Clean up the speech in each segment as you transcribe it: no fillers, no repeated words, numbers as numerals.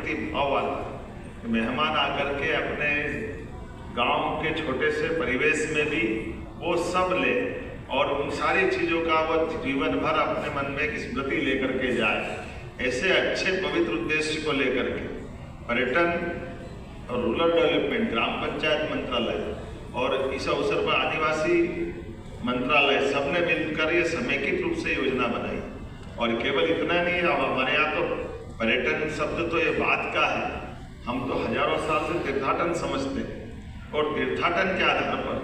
प्रति भाव वाला मेहमान आकर के अपने गांव के छोटे से परिवेश में भी वो सब ले और उन सारी चीज़ों का वो जीवन भर अपने मन में एक स्मृति लेकर के जाए। ऐसे अच्छे पवित्र उद्देश्य को लेकर के पर्यटन और रूरल डेवलपमेंट, ग्राम पंचायत मंत्रालय और इस अवसर पर आदिवासी मंत्रालय सबने मिलकर ये समेकित रूप से योजना बनाई। और केवल इतना नहीं, हमारे यहाँ तो पर्यटन शब्द तो ये बात का है, हम तो हजारों साल से तीर्थाटन समझते हैं और तीर्थाटन के आधार पर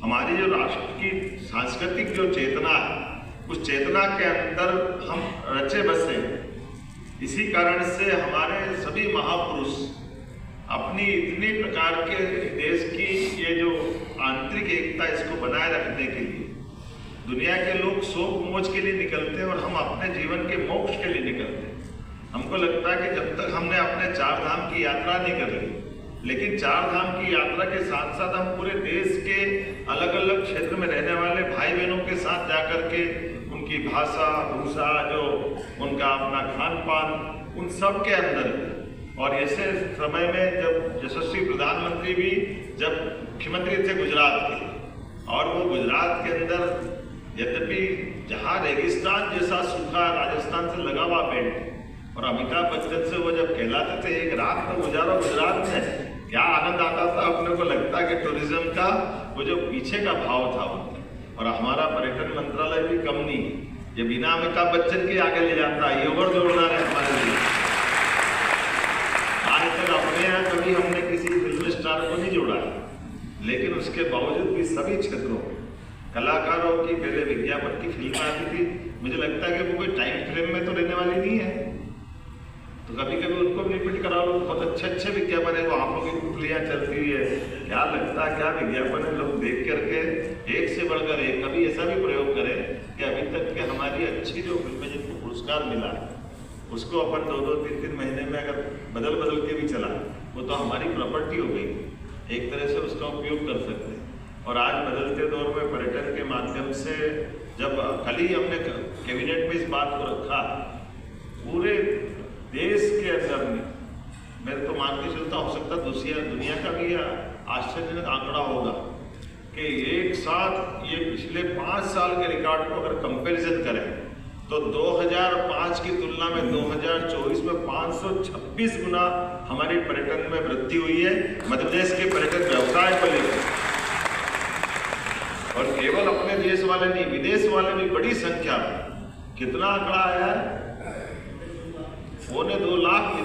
हमारी जो राष्ट्र की सांस्कृतिक जो चेतना है उस चेतना के अंदर हम रचे बसे। इसी कारण से हमारे सभी महापुरुष अपनी इतनी प्रकार के देश की ये जो आंतरिक एकता इसको बनाए रखने के लिए दुनिया के लोग शोक मोज के लिए निकलते हैं और हम अपने जीवन के मोक्ष के लिए निकलते हैं। हमको लगता है कि जब तक हमने अपने चार धाम की यात्रा नहीं कर ली, लेकिन चार धाम की यात्रा के साथ साथ हम पूरे देश के अलग अलग क्षेत्र में रहने वाले भाई बहनों के साथ जाकर के उनकी भाषा भूषा, जो उनका अपना खान पान, उन सब के अंदर। और ऐसे समय में जब यशस्वी प्रधानमंत्री भी जब मुख्यमंत्री थे गुजरात के, और वो गुजरात के अंदर यद्यपि जहाँ रेगिस्तान जैसा सूखा राजस्थान से लगा हुआ बेल्ट, और अमिताभ बच्चन से वो जब कहलाते थे एक रात का गुजारा गुजरात में, क्या आनंद आता था। अपने को लगता कि टूरिज्म का वो जो पीछे का भाव था और हमारा पर्यटन मंत्रालय भी कम नहीं, ये बिना अमिताभ बच्चन के आगे ले जाता है, ये और जोरदार है हमारे लिए। आज तक अपने यहाँ कभी हमने किसी फिल्म स्टार को नहीं जोड़ा है, लेकिन उसके बावजूद भी सभी क्षेत्रों कलाकारों की पहले विज्ञापन की फिल्म आती थी, मुझे लगता है कि वो कोई टाइम फ्रेम में तो रहने वाली नहीं है, तो कभी कभी उनको भी रिपीट करा लो। बहुत अच्छे विज्ञापन है, वो आंखों की पुतलियाँ चलती हुई है, क्या लगता है क्या विज्ञापन है, लोग देख करके एक से बढ़कर एक। कभी ऐसा भी प्रयोग करें कि अभी तक के हमारी अच्छी जो फिल्में जिनको पुरस्कार मिला है उसको अपन 2-2, 3-3 महीने में अगर बदल के भी चला, वो तो हमारी प्रॉपर्टी हो गई, एक तरह से उसका उपयोग कर सकते हैं। और आज बदलते दौर में पर्यटन के माध्यम से, जब कल ही हमने कैबिनेट में इस बात को रखा, पूरे देश के अंदर में मैं तो मान के चलता, हो सकता दुनिया का भी आश्चर्यजनक आंकड़ा होगा कि एक साथ ये पिछले 5 साल के रिकॉर्ड को अगर कंपैरिजन करें तो 2005 की तुलना में 2024 में 526 गुना हमारी पर्यटन में वृद्धि हुई है, मध्य प्रदेश के पर्यटन व्यवसाय को लेकर। और केवल अपने देश वाले नहीं, विदेश वाले भी बड़ी संख्या में, कितना आंकड़ा आया है, 2.25 लाख